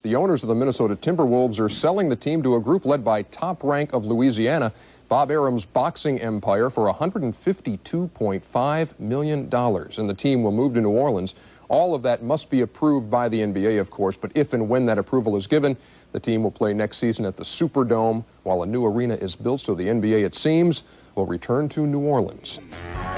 The owners of the Minnesota Timberwolves are selling the team to a group led by Top Rank of Louisiana, Bob Arum's boxing empire, for $152.5 million. And the team will move to New Orleans. All of that must be approved by the NBA, of course, but if and when that approval is given, the team will play next season at the Superdome while a new arena is built, so the NBA, it seems, will return to New Orleans.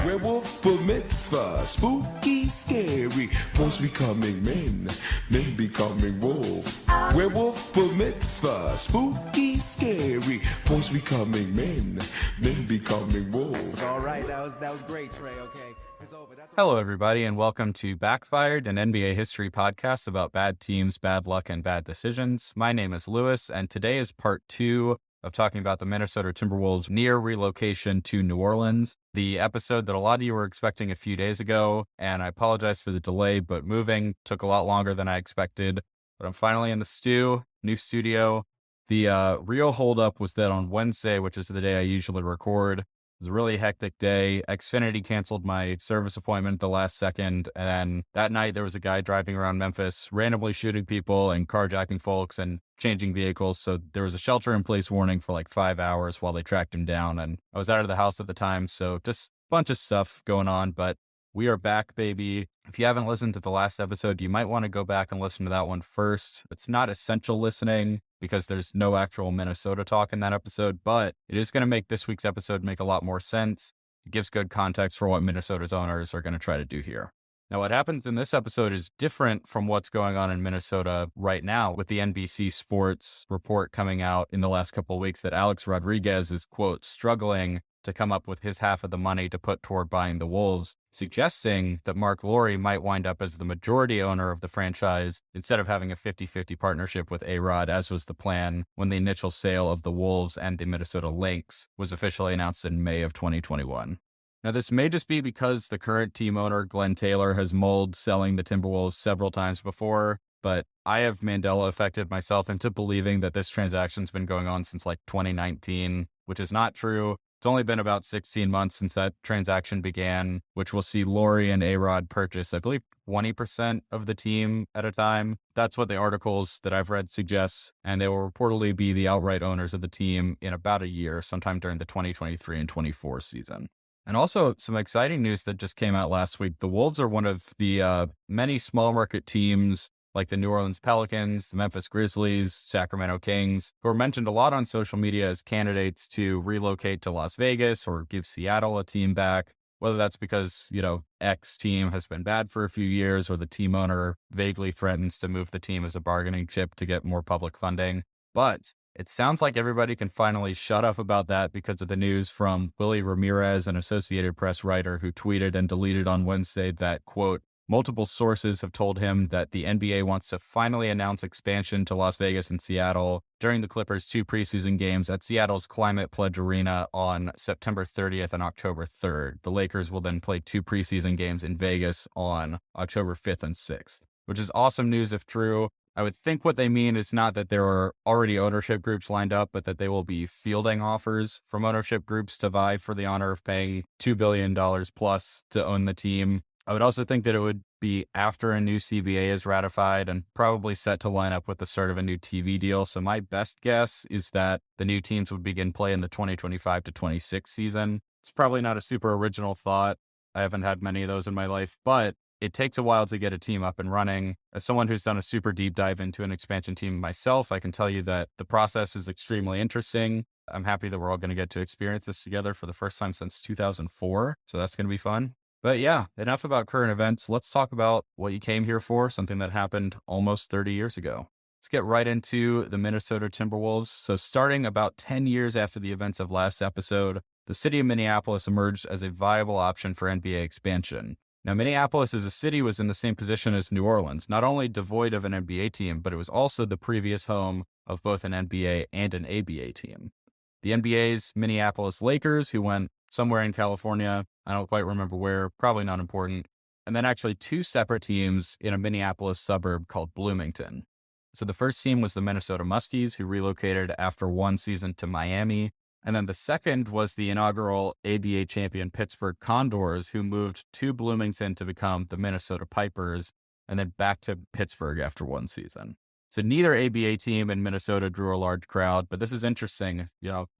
Werewolf for mitzvah, spooky, scary, boys becoming men, men becoming wolves. Werewolf for mitzvah, spooky, scary, boys becoming men, men becoming wolves. All right, that was great, Trey. Okay, it's over. Hello, everybody, and welcome to Backfired, an NBA history podcast about bad teams, bad luck, and bad decisions. My name is Lewis, and today is part 2 of talking about the Minnesota Timberwolves' near relocation to New Orleans, the episode that a lot of you were expecting a few days ago, and I apologize for the delay, but moving took a lot longer than I expected. But I'm finally in the new studio. The real holdup was that on Wednesday, which is the day I usually record, it was a really hectic day. Xfinity canceled my service appointment at the last second, and then that night there was a guy driving around Memphis, randomly shooting people and carjacking folks and changing vehicles. So there was a shelter-in-place warning for like 5 hours while they tracked him down, and I was out of the house at the time, so just a bunch of stuff going on, but we are back, baby. If you haven't listened to the last episode, you might want to go back and listen to that one first. It's not essential listening because there's no actual Minnesota talk in that episode, but it is going to make this week's episode make a lot more sense. It gives good context for what Minnesota's owners are going to try to do here. Now, what happens in this episode is different from what's going on in Minnesota right now, with the NBC Sports report coming out in the last couple of weeks that Alex Rodriguez is, quote, struggling to come up with his half of the money to put toward buying the Wolves, suggesting that Mark Lowry might wind up as the majority owner of the franchise instead of having a 50-50 partnership with A-Rod, as was the plan when the initial sale of the Wolves and the Minnesota Lynx was officially announced in May of 2021. Now, this may just be because the current team owner, Glenn Taylor, has mulled selling the Timberwolves several times before, but I have Mandela affected myself into believing that this transaction's been going on since like 2019, which is not true. It's only been about 16 months since that transaction began, which will see Lowry and A-Rod purchase, I believe, 20% of the team at a time. That's what the articles that I've read suggest, and they will reportedly be the outright owners of the team in about a year, sometime during the 2023 and 24 season. And also some exciting news that just came out last week. The Wolves are one of the many small market teams like the New Orleans Pelicans, the Memphis Grizzlies, Sacramento Kings, who are mentioned a lot on social media as candidates to relocate to Las Vegas or give Seattle a team back, whether that's because, X team has been bad for a few years or the team owner vaguely threatens to move the team as a bargaining chip to get more public funding. But it sounds like everybody can finally shut up about that because of the news from Willie Ramirez, an Associated Press writer who tweeted and deleted on Wednesday that, quote, multiple sources have told him that the NBA wants to finally announce expansion to Las Vegas and Seattle during the Clippers' 2 preseason games at Seattle's Climate Pledge Arena on September 30th and October 3rd. The Lakers will then play 2 preseason games in Vegas on October 5th and 6th, which is awesome news if true. I would think what they mean is not that there are already ownership groups lined up, but that they will be fielding offers from ownership groups to vie for the honor of paying $2 billion plus to own the team. I would also think that it would be after a new CBA is ratified and probably set to line up with the start of a new TV deal. So my best guess is that the new teams would begin play in the 2025 to 26 season. It's probably not a super original thought. I haven't had many of those in my life, but it takes a while to get a team up and running. As someone who's done a super deep dive into an expansion team myself, I can tell you that the process is extremely interesting. I'm happy that we're all going to get to experience this together for the first time since 2004. So that's going to be fun. But yeah, enough about current events. Let's talk about what you came here for, something that happened almost 30 years ago. Let's get right into the Minnesota Timberwolves. So starting about 10 years after the events of last episode, the city of Minneapolis emerged as a viable option for NBA expansion. Now, Minneapolis as a city was in the same position as New Orleans, not only devoid of an NBA team, but it was also the previous home of both an NBA and an ABA team. The NBA's Minneapolis Lakers, who went somewhere in California, I don't quite remember where, probably not important, and then actually 2 separate teams in a Minneapolis suburb called Bloomington. So the first team was the Minnesota Muskies, who relocated after 1 season to Miami. And then the second was the inaugural ABA champion Pittsburgh Condors, who moved to Bloomington to become the Minnesota Pipers, and then back to Pittsburgh after 1 season. So neither ABA team in Minnesota drew a large crowd, but this is interesting.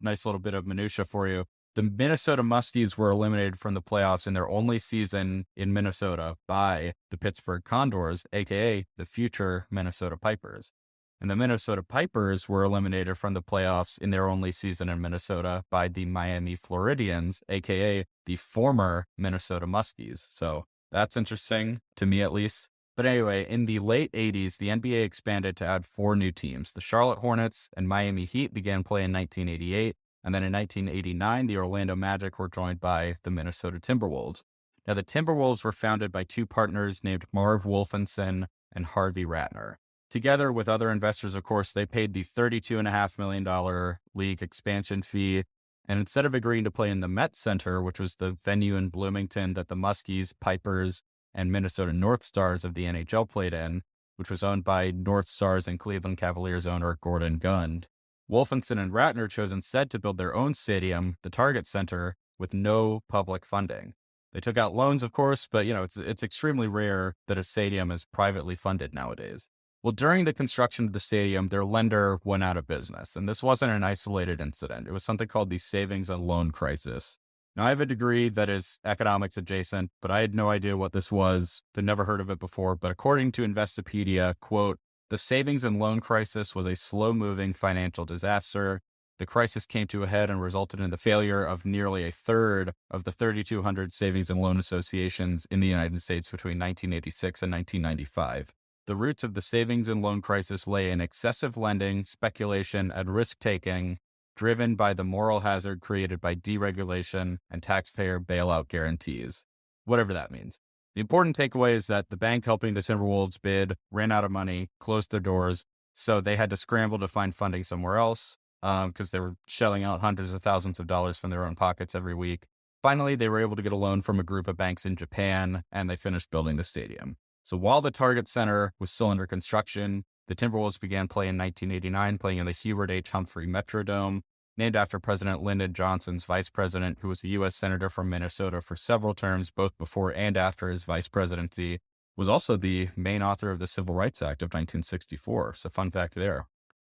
Nice little bit of minutia for you. The Minnesota Muskies were eliminated from the playoffs in their only season in Minnesota by the Pittsburgh Condors, aka the future Minnesota Pipers. And the Minnesota Pipers were eliminated from the playoffs in their only season in Minnesota by the Miami Floridians, aka the former Minnesota Muskies. So that's interesting, to me at least. But anyway, in the late 80s, the NBA expanded to add 4 new teams. The Charlotte Hornets and Miami Heat began play in 1988. And then in 1989, the Orlando Magic were joined by the Minnesota Timberwolves. Now, the Timberwolves were founded by 2 partners named Marv Wolfenson and Harvey Ratner. Together with other investors, of course, they paid the $32.5 million league expansion fee. And instead of agreeing to play in the Met Center, which was the venue in Bloomington that the Muskies, Pipers, and Minnesota North Stars of the NHL played in, which was owned by North Stars and Cleveland Cavaliers owner Gordon Gund, Wolfenson and Ratner chose instead to build their own stadium, the Target Center, with no public funding. They took out loans, of course, but it's extremely rare that a stadium is privately funded nowadays. Well, during the construction of the stadium, their lender went out of business, and this wasn't an isolated incident. It was something called the savings and loan crisis. Now, I have a degree that is economics adjacent, but I had no idea what this was. I'd never heard of it before, but according to Investopedia, quote, the savings and loan crisis was a slow-moving financial disaster. The crisis came to a head and resulted in the failure of nearly a third of the 3,200 savings and loan associations in the United States between 1986 and 1995. The roots of the savings and loan crisis lay in excessive lending, speculation, and risk-taking, driven by the moral hazard created by deregulation and taxpayer bailout guarantees, whatever that means. The important takeaway is that the bank helping the Timberwolves bid ran out of money, closed their doors, so they had to scramble to find funding somewhere else because they were shelling out hundreds of thousands of dollars from their own pockets every week. Finally, they were able to get a loan from a group of banks in Japan, and they finished building the stadium. So while the Target Center was still under construction, the Timberwolves began play in 1989, playing in the Hubert H. Humphrey Metrodome, named after President Lyndon Johnson's vice president, who was a U.S. Senator from Minnesota for several terms, both before and after his vice presidency, was also the main author of the Civil Rights Act of 1964. So fun fact there.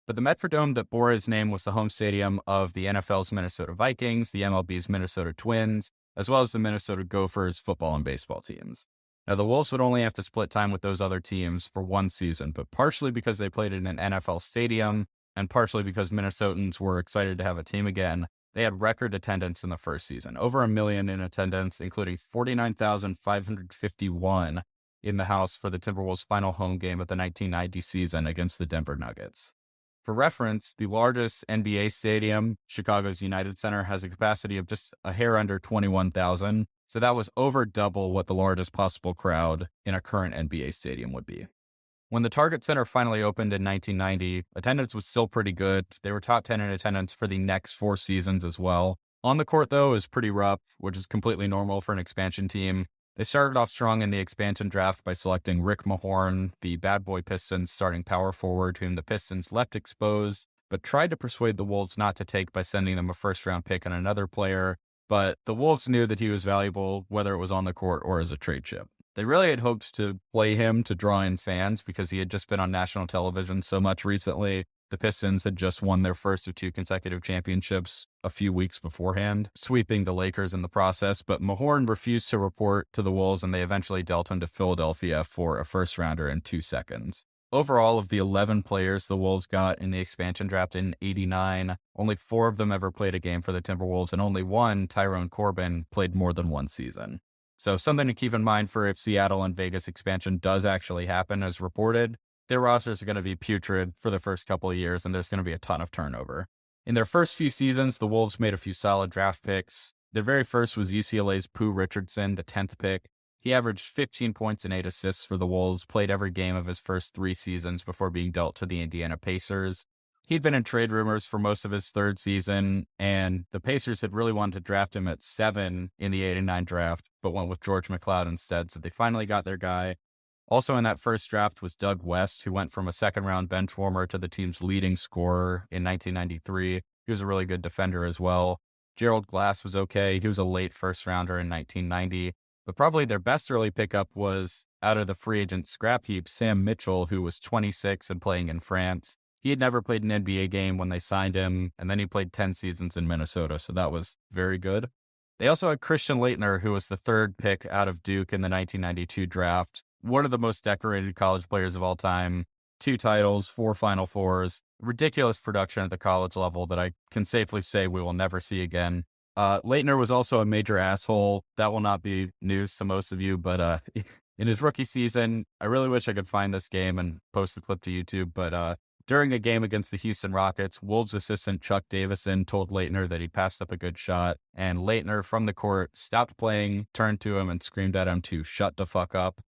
But the Metrodome that bore his name was the home stadium of the NFL's Minnesota Vikings, the MLB's Minnesota Twins, as well as the Minnesota Gophers football and baseball teams. Now, the Wolves would only have to split time with those other teams for one season, but partially because they played in an NFL stadium, and partially because Minnesotans were excited to have a team again, they had record attendance in the first season. Over 1 million in attendance, including 49,551 in the house for the Timberwolves' final home game of the 1990 season against the Denver Nuggets. For reference, the largest NBA stadium, Chicago's United Center, has a capacity of just a hair under 21,000. So that was over double what the largest possible crowd in a current NBA stadium would be. When the Target Center finally opened in 1990, attendance was still pretty good. They were top 10 in attendance for the next 4 seasons as well. On the court, though, is pretty rough, which is completely normal for an expansion team. They started off strong in the expansion draft by selecting Rick Mahorn, the Bad Boy Pistons starting power forward, whom the Pistons left exposed, but tried to persuade the Wolves not to take by sending them a first-round pick and another player. But the Wolves knew that he was valuable, whether it was on the court or as a trade chip. They really had hoped to play him to draw in fans because he had just been on national television so much recently. The Pistons had just won their first of 2 consecutive championships a few weeks beforehand, sweeping the Lakers in the process. But Mahorn refused to report to the Wolves, and they eventually dealt him to Philadelphia for a first-rounder in 2 seconds. Overall, of the 11 players the Wolves got in the expansion draft in '89, only 4 of them ever played a game for the Timberwolves, and only one, Tyrone Corbin, played more than 1 season. So something to keep in mind for if Seattle and Vegas expansion does actually happen as reported, their rosters are going to be putrid for the first couple of years, and there's going to be a ton of turnover. In their first few seasons, the Wolves made a few solid draft picks. Their very first was UCLA's Pooh Richardson, the 10th pick. He averaged 15 points and 8 assists for the Wolves, played every game of his first 3 seasons before being dealt to the Indiana Pacers. He'd been in trade rumors for most of his 3rd season, and the Pacers had really wanted to draft him at 7 in the '89 draft, but went with George McLeod instead, so they finally got their guy. Also in that first draft was Doug West, who went from a second-round bench warmer to the team's leading scorer in 1993. He was a really good defender as well. Gerald Glass was okay. He was a late first-rounder in 1990. But probably their best early pickup was out of the free agent scrap heap, Sam Mitchell, who was 26 and playing in France. He had never played an NBA game when they signed him, and then he played 10 seasons in Minnesota, so that was very good. They also had Christian Laettner, who was the third pick out of Duke in the 1992 draft, one of the most decorated college players of all time. 2 titles, 4 Final Fours, ridiculous production at the college level that I can safely say we will never see again. Laettner was also a major asshole. That will not be news to most of you, but in his rookie season, I really wish I could find this game and post the clip to YouTube, but during a game against the Houston Rockets, Wolves assistant Chuck Davison told Laettner that he passed up a good shot, and Laettner from the court stopped playing, turned to him, and screamed at him to shut the fuck up.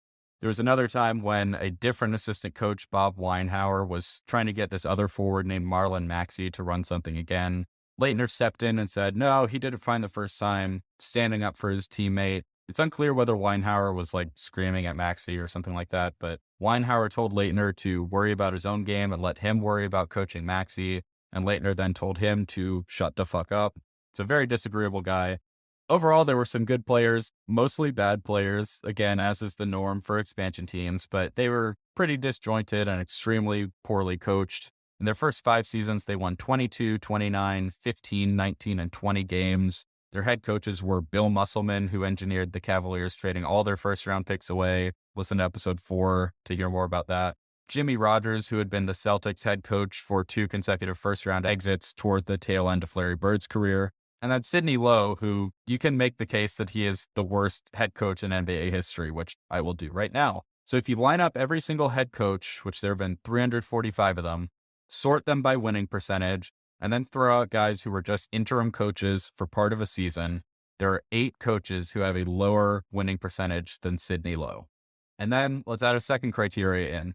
There was another time when a different assistant coach, Bob Weinhauer, was trying to get this other forward named Marlon Maxey to run something again. Laettner stepped in and said, no, he did it fine the first time, standing up for his teammate. It's unclear whether Weinhauer was like screaming at Maxey or something like that, but Weinhauer told Laettner to worry about his own game and let him worry about coaching Maxey, and Laettner then told him to shut the fuck up. It's a very disagreeable guy. Overall, there were some good players, mostly bad players, again, as is the norm for expansion teams, but they were pretty disjointed and extremely poorly coached. In their first 5 seasons, they won 22, 29, 15, 19, and 20 games. Their head coaches were Bill Musselman, who engineered the Cavaliers trading all their first-round picks away. Listen to episode 4 to hear more about that. Jimmy Rogers, who had been the Celtics head coach for 2 consecutive first-round exits toward the tail end of Larry Bird's career. And then Sidney Lowe, who you can make the case that he is the worst head coach in NBA history, which I will do right now. So if you line up every single head coach, which there have been 345 of them, sort them by winning percentage, and then throw out guys who were just interim coaches for part of a season, there are 8 coaches who have a lower winning percentage than Sidney Lowe. And then let's add a second criteria in.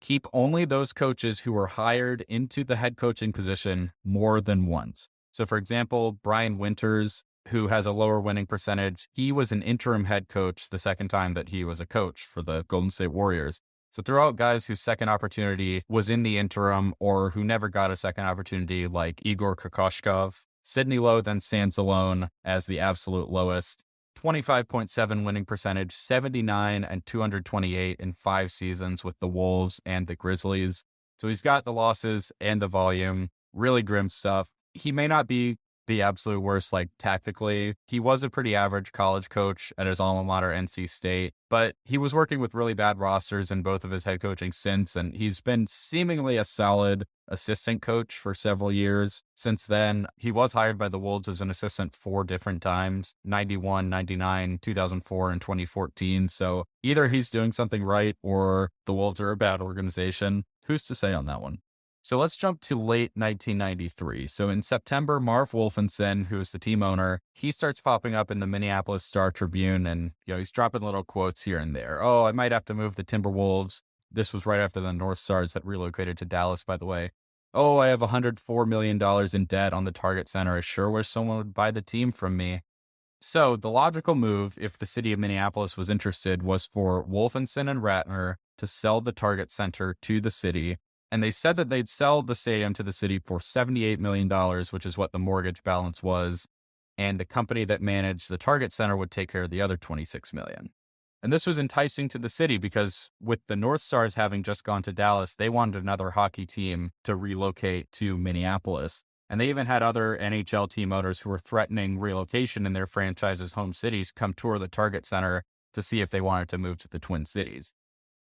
Keep only those coaches who were hired into the head coaching position more than once. So for example, Brian Winters, who has a lower winning percentage, he was an interim head coach the second time that he was a coach for the Golden State Warriors. So throw out guys whose second opportunity was in the interim or who never got a second opportunity, like Igor Kokoshkov. Sidney Lowe then stands alone as the absolute lowest. 25.7 winning percentage, 79 and 228 in 5 seasons with the Wolves and the Grizzlies. So he's got the losses and the volume, really grim stuff. He may not be the absolute worst, like tactically. He was a pretty average college coach at his alma mater, NC State, but he was working with really bad rosters in both of his head coaching stints, and he's been seemingly a solid assistant coach for several years. Since then, he was hired by the Wolves as an assistant 4 different times, 91, 99, 2004, and 2014. So either he's doing something right or the Wolves are a bad organization. Who's to say on that one? So let's jump to late 1993. So in September, Marv Wolfenson, who is the team owner, he starts popping up in the Minneapolis Star-Tribune, and he's dropping little quotes here and there. Oh, I might have to move the Timberwolves. This was right after the North Stars had relocated to Dallas, by the way. Oh, I have $104 million in debt on the Target Center. I sure wish someone would buy the team from me. So the logical move, if the city of Minneapolis was interested, was for Wolfenson and Ratner to sell the Target Center to the city. And they said that they'd sell the stadium to the city for $78 million, which is what the mortgage balance was. And the company that managed the Target Center would take care of the other $26 million. And this was enticing to the city because with the North Stars having just gone to Dallas, they wanted another hockey team to relocate to Minneapolis. And they even had other NHL team owners who were threatening relocation in their franchise's home cities come tour the Target Center to see if they wanted to move to the Twin Cities.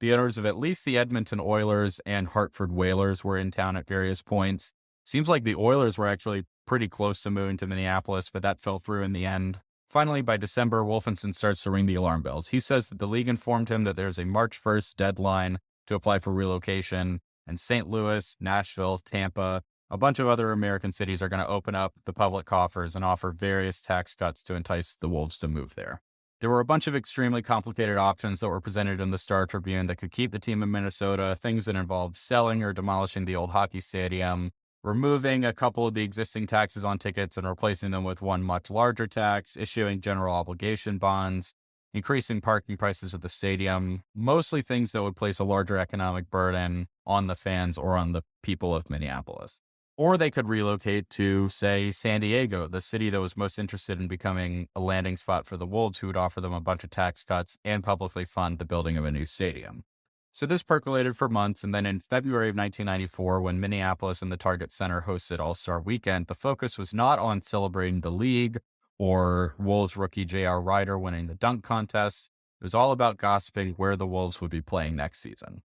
The owners of at least the Edmonton Oilers and Hartford Whalers were in town at various points. Seems like the Oilers were actually pretty close to moving to Minneapolis, but that fell through in the end. Finally, by December, Wolfenson starts to ring the alarm bells. He says that the league informed him that there's a March 1st deadline to apply for relocation, and St. Louis, Nashville, Tampa, a bunch of other American cities are going to open up the public coffers and offer various tax cuts to entice the Wolves to move there. There were a bunch of extremely complicated options that were presented in the Star-Tribune that could keep the team in Minnesota, things that involved selling or demolishing the old hockey stadium, removing a couple of the existing taxes on tickets and replacing them with one much larger tax, issuing general obligation bonds, increasing parking prices at the stadium, mostly things that would place a larger economic burden on the fans or on the people of Minneapolis. Or they could relocate to, say, San Diego, the city that was most interested in becoming a landing spot for the Wolves, who would offer them a bunch of tax cuts and publicly fund the building of a new stadium. So this percolated for months, and then in February of 1994, when Minneapolis and the Target Center hosted All-Star Weekend, the focus was not on celebrating the league or Wolves rookie J.R. Rider winning the dunk contest. It was all about gossiping where the Wolves would be playing next season.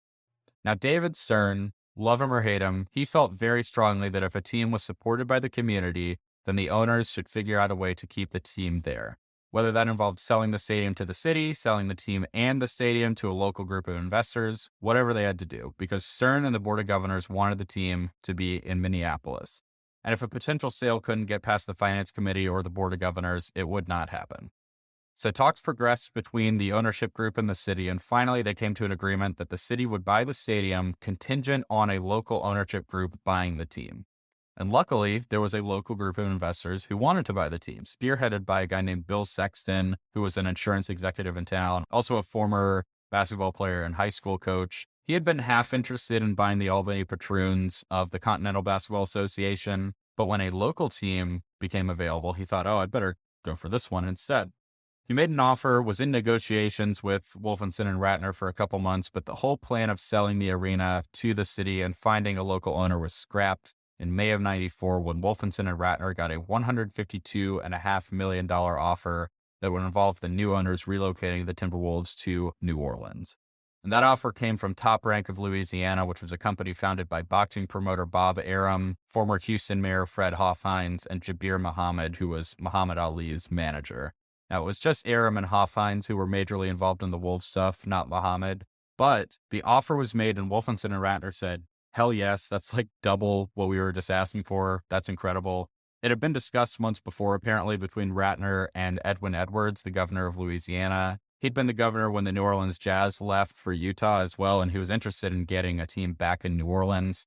Now, David Stern, love him or hate him, he felt very strongly that if a team was supported by the community, then the owners should figure out a way to keep the team there. Whether that involved selling the stadium to the city, selling the team and the stadium to a local group of investors, whatever they had to do, because Stern and the Board of Governors wanted the team to be in Minneapolis. And if a potential sale couldn't get past the Finance Committee or the Board of Governors, it would not happen. So talks progressed between the ownership group and the city, and finally they came to an agreement that the city would buy the stadium contingent on a local ownership group buying the team. And luckily, there was a local group of investors who wanted to buy the team, spearheaded by a guy named Bill Sexton, who was an insurance executive in town, also a former basketball player and high school coach. He had been half interested in buying the Albany Patroons of the Continental Basketball Association, but when a local team became available, he thought, oh, I'd better go for this one instead. He made an offer, was in negotiations with Wolfenson and Ratner for a couple months, but the whole plan of selling the arena to the city and finding a local owner was scrapped in May of 94 when Wolfenson and Ratner got a $152.5 million offer that would involve the new owners relocating the Timberwolves to New Orleans. And that offer came from Top Rank of Louisiana, which was a company founded by boxing promoter Bob Arum, former Houston Mayor Fred Hoffhines, and Jabir Muhammad, who was Muhammad Ali's manager. Now, it was just Arum and Hoffhines who were majorly involved in the Wolves stuff, not Muhammad. But the offer was made, and Wolfenson and Ratner said, hell yes, that's like double what we were just asking for. That's incredible. It had been discussed months before, apparently, between Ratner and Edwin Edwards, the governor of Louisiana. He'd been the governor when the New Orleans Jazz left for Utah as well, and he was interested in getting a team back in New Orleans.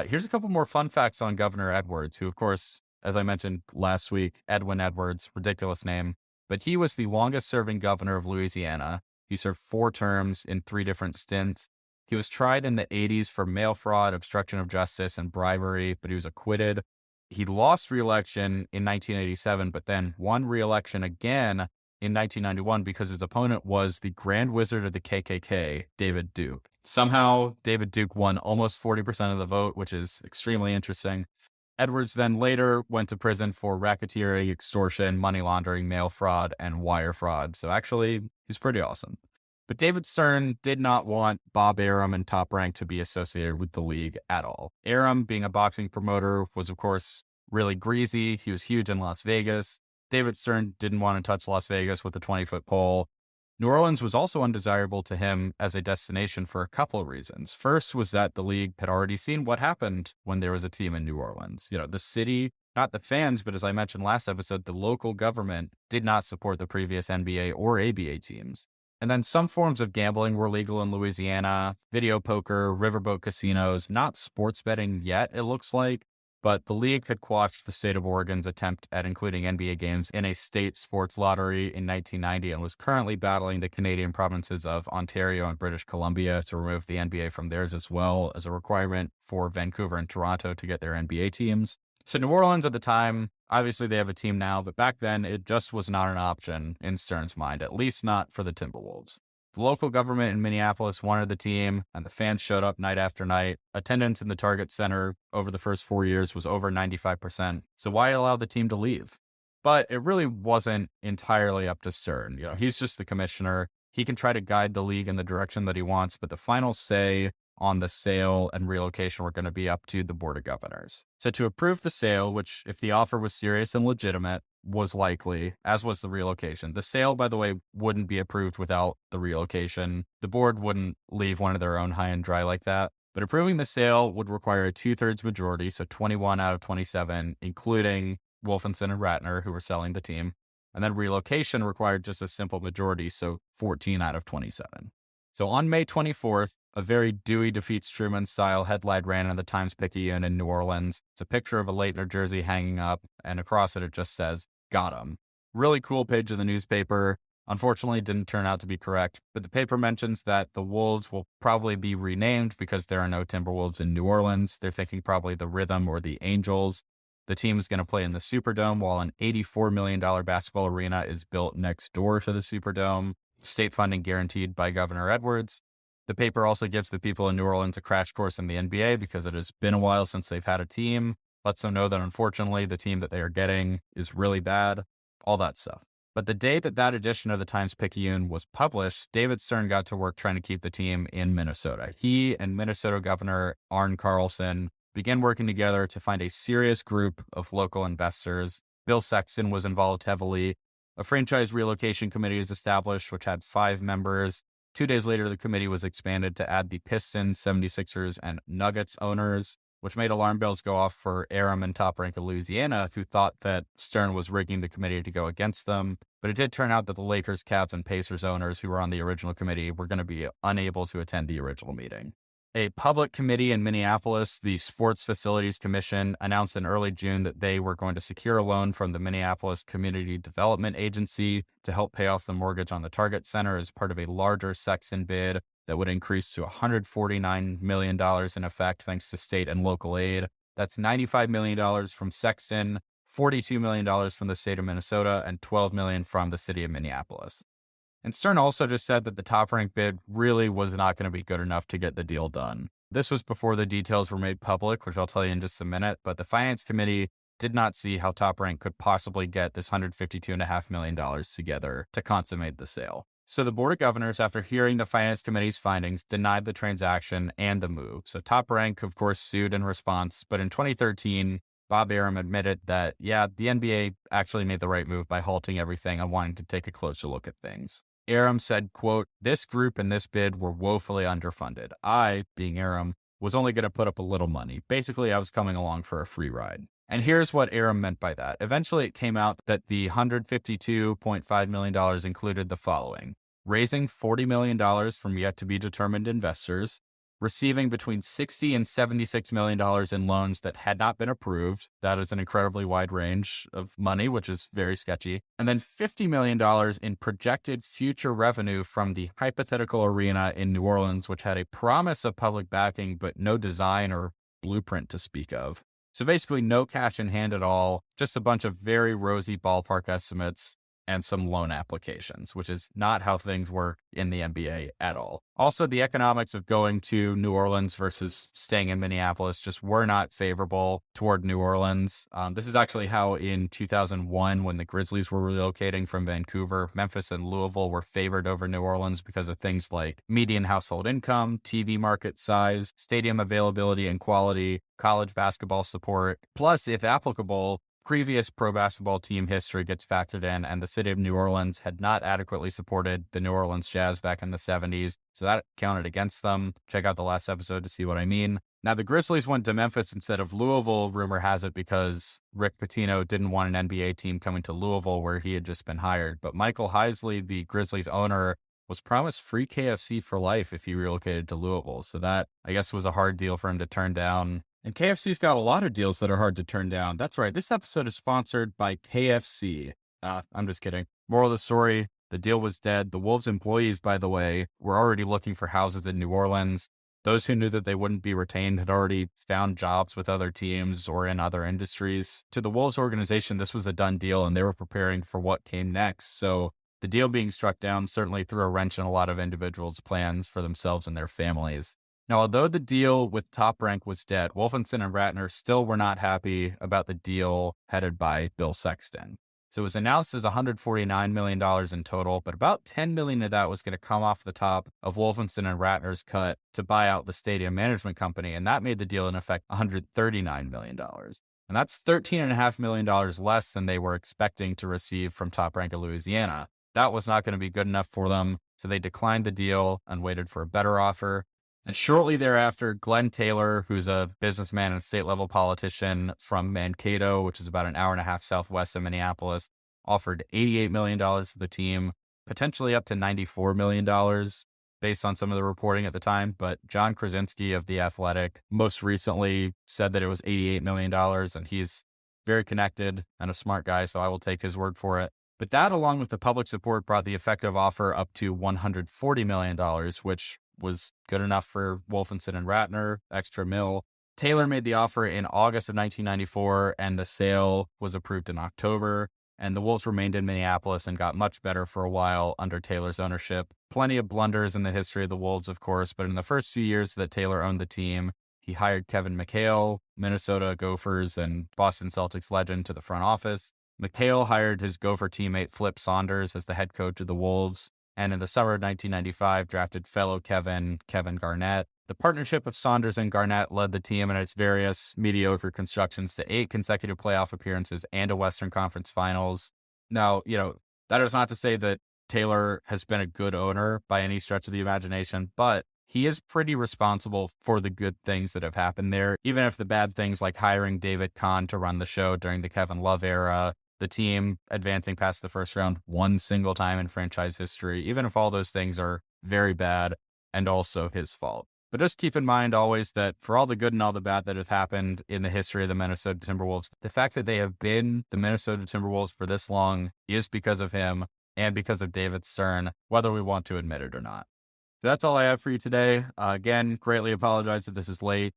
Here's a couple more fun facts on Governor Edwards, who, of course, as I mentioned last week, Edwin Edwards, ridiculous name, but he was the longest-serving governor of Louisiana. He served 4 terms in 3 different stints. He was tried in the 80s for mail fraud, obstruction of justice, and bribery, but he was acquitted. He lost re-election in 1987, but then won re-election again in 1991 because his opponent was the Grand Wizard of the KKK, David Duke. Somehow, David Duke won almost 40% of the vote, which is extremely interesting. Edwards then later went to prison for racketeering, extortion, money laundering, mail fraud, and wire fraud. So actually, he's pretty awesome. But David Stern did not want Bob Arum and Top Rank to be associated with the league at all. Arum, being a boxing promoter, was of course really greasy. He was huge in Las Vegas. David Stern didn't want to touch Las Vegas with a 20-foot pole. New Orleans was also undesirable to him as a destination for a couple of reasons. First was that the league had already seen what happened when there was a team in New Orleans. You know, the city, not the fans, but as I mentioned last episode, the local government did not support the previous NBA or ABA teams. And then some forms of gambling were legal in Louisiana, video poker, riverboat casinos, not sports betting yet, it looks like, but the league had quashed the state of Oregon's attempt at including NBA games in a state sports lottery in 1990 and was currently battling the Canadian provinces of Ontario and British Columbia to remove the NBA from theirs as well as a requirement for Vancouver and Toronto to get their NBA teams. So New Orleans at the time, obviously they have a team now, but back then it just was not an option in Stern's mind, at least not for the Timberwolves. The local government in Minneapolis wanted the team, and the fans showed up night after night. Attendance in the Target Center over the first 4 years was over 95%, so why allow the team to leave? But it really wasn't entirely up to Stern. You know, he's just the commissioner. He can try to guide the league in the direction that he wants, but the final say on the sale and relocation were going to be up to the Board of Governors. So to approve the sale, which if the offer was serious and legitimate, was likely, as was the relocation. The sale, by the way, wouldn't be approved without the relocation. The board wouldn't leave one of their own high and dry like that. But approving the sale would require a 2/3 majority, so 21 out of 27, including Wolfenson and Ratner, who were selling the team. And then relocation required just a simple majority, so 14 out of 27. So on May 24th, a very Dewey defeats Truman style headline ran in the Times-Picayune in New Orleans. It's a picture of a Leitner jersey hanging up, and across it, it just says, "Got 'em." Really cool page of the newspaper. Unfortunately, it didn't turn out to be correct, but the paper mentions that the Wolves will probably be renamed because there are no Timberwolves in New Orleans. They're thinking probably the Rhythm or the Angels. The team is going to play in the Superdome, while an $84 million basketball arena is built next door to the Superdome, state funding guaranteed by Governor Edwards. The paper also gives the people in New Orleans a crash course in the NBA because it has been a while since they've had a team, lets them know that unfortunately the team that they are getting is really bad, all that stuff. But the day that edition of the Times-Picayune was published, David Stern got to work trying to keep the team in Minnesota. He and Minnesota Governor Arne Carlson began working together to find a serious group of local investors. Bill Sexton was involved heavily. A franchise relocation committee was established, which had 5 members. 2 days later, the committee was expanded to add the Pistons, 76ers, and Nuggets owners, which made alarm bells go off for Aram and Top Rank of Louisiana, who thought that Stern was rigging the committee to go against them. But it did turn out that the Lakers, Cavs, and Pacers owners who were on the original committee were going to be unable to attend the original meeting. A public committee in Minneapolis, the Sports Facilities Commission, announced in early June that they were going to secure a loan from the Minneapolis Community Development Agency to help pay off the mortgage on the Target Center as part of a larger Sexton bid that would increase to $149 million in effect thanks to state and local aid. That's $95 million from Sexton, $42 million from the state of Minnesota, and $12 million from the city of Minneapolis. And Stern also just said that the top rank bid really was not going to be good enough to get the deal done. This was before the details were made public, which I'll tell you in just a minute, but the finance committee did not see how Top Rank could possibly get this $152.5 million together to consummate the sale. So the Board of Governors, after hearing the Finance Committee's findings, denied the transaction and the move. So Top Rank, of course, sued in response. But in 2013, Bob Aram admitted that, yeah, the NBA actually made the right move by halting everything and wanting to take a closer look at things. Aram said, quote, "This group and this bid were woefully underfunded. I, being Aram, was only going to put up a little money. Basically, I was coming along for a free ride." And here's what Aram meant by that. Eventually, it came out that the $152.5 million included the following: raising $40 million from yet-to-be-determined investors, receiving between $60 and $76 million in loans that had not been approved. That is an incredibly wide range of money, which is very sketchy. And then $50 million in projected future revenue from the hypothetical arena in New Orleans, which had a promise of public backing, but no design or blueprint to speak of. So basically no cash in hand at all, just a bunch of very rosy ballpark estimates and some loan applications, which is not how things work in the NBA at all. Also, the economics of going to New Orleans versus staying in Minneapolis just were not favorable toward New Orleans. This is actually how in 2001, when the Grizzlies were relocating from Vancouver, Memphis and Louisville were favored over New Orleans because of things like median household income, TV market size, stadium availability and quality, college basketball support, plus, if applicable, previous pro basketball team history gets factored in, and the city of New Orleans had not adequately supported the New Orleans Jazz back in the 70s, so that counted against them. Check out the last episode to see what I mean. Now, the Grizzlies went to Memphis instead of Louisville, rumor has it, because Rick Pitino didn't want an NBA team coming to Louisville where he had just been hired. But Michael Heisley, the Grizzlies owner, was promised free KFC for life if he relocated to Louisville. So that, I guess, was a hard deal for him to turn down. And KFC's got a lot of deals that are hard to turn down. That's right. This episode is sponsored by KFC. I'm just kidding. Moral of the story, the deal was dead. The Wolves employees, by the way, were already looking for houses in New Orleans. Those who knew that they wouldn't be retained had already found jobs with other teams or in other industries. To the Wolves organization, this was a done deal, and they were preparing for what came next. So the deal being struck down certainly threw a wrench in a lot of individuals' plans for themselves and their families. Now, although the deal with Top Rank was dead, Wolfenson and Ratner still were not happy about the deal headed by Bill Sexton. So it was announced as $149 million in total, but about $10 million of that was going to come off the top of Wolfenson and Ratner's cut to buy out the stadium management company, and that made the deal in effect $139 million. And that's $13.5 million less than they were expecting to receive from Top Rank of Louisiana. That was not going to be good enough for them, so they declined the deal and waited for a better offer. And shortly thereafter, Glenn Taylor, who's a businessman and state-level politician from Mankato, which is about an hour and a half southwest of Minneapolis, offered $88 million for the team, potentially up to $94 million based on some of the reporting at the time. But John Krasinski of The Athletic most recently said that it was $88 million, and he's very connected and a smart guy, so I will take his word for it. But that, along with the public support, brought the effective offer up to $140 million, which was good enough for Wolfenson and Ratner, extra mil. Taylor made the offer in August of 1994, and the sale was approved in October. And the Wolves remained in Minneapolis and got much better for a while under Taylor's ownership. Plenty of blunders in the history of the Wolves, of course, but in the first few years that Taylor owned the team, he hired Kevin McHale, Minnesota Gophers and Boston Celtics legend, to the front office. McHale hired his Gopher teammate Flip Saunders as the head coach of the Wolves, and in the summer of 1995 drafted fellow Kevin Garnett. The partnership of Saunders and Garnett led the team in its various mediocre constructions to 8 consecutive playoff appearances and a Western Conference Finals. Now, that is not to say that Taylor has been a good owner by any stretch of the imagination, but he is pretty responsible for the good things that have happened there, even if the bad things like hiring David Kahn to run the show during the Kevin Love era, the team advancing past the first round one single time in franchise history, even if all those things are very bad and also his fault. But just keep in mind always that for all the good and all the bad that have happened in the history of the Minnesota Timberwolves, the fact that they have been the Minnesota Timberwolves for this long is because of him and because of David Stern, whether we want to admit it or not. So that's all I have for you today. Again, greatly apologize that this is late.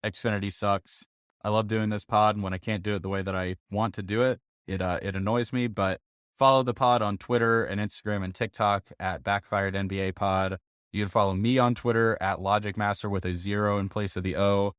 Xfinity sucks. I love doing this pod, and when I can't do it the way that I want to do it, it annoys me. But follow the pod on Twitter and Instagram and TikTok at Backfired NBA Pod. You can follow me on Twitter at LogicMaster with a 0 in place of the O.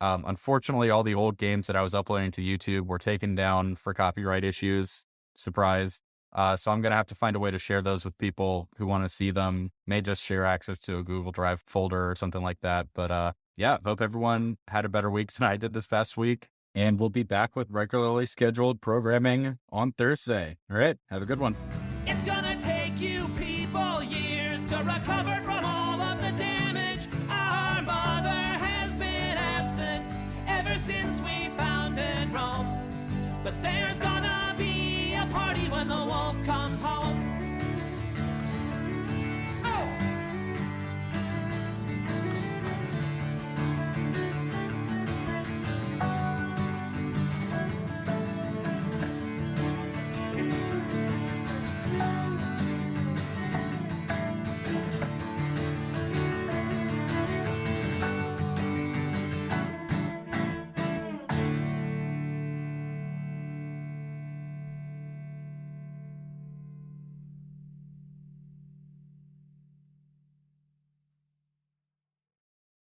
Unfortunately, all the old games that I was uploading to YouTube were taken down for copyright issues. Surprise. So I'm going to have to find a way to share those with people who want to see them. May just share access to a Google Drive folder or something like that. But yeah, hope everyone had a better week than I did this past week. And we'll be back with regularly scheduled programming on Thursday. All right, have a good one. It's gonna take you people years to recover from all of the damage. Our mother has been absent ever since we founded Rome. But there's gonna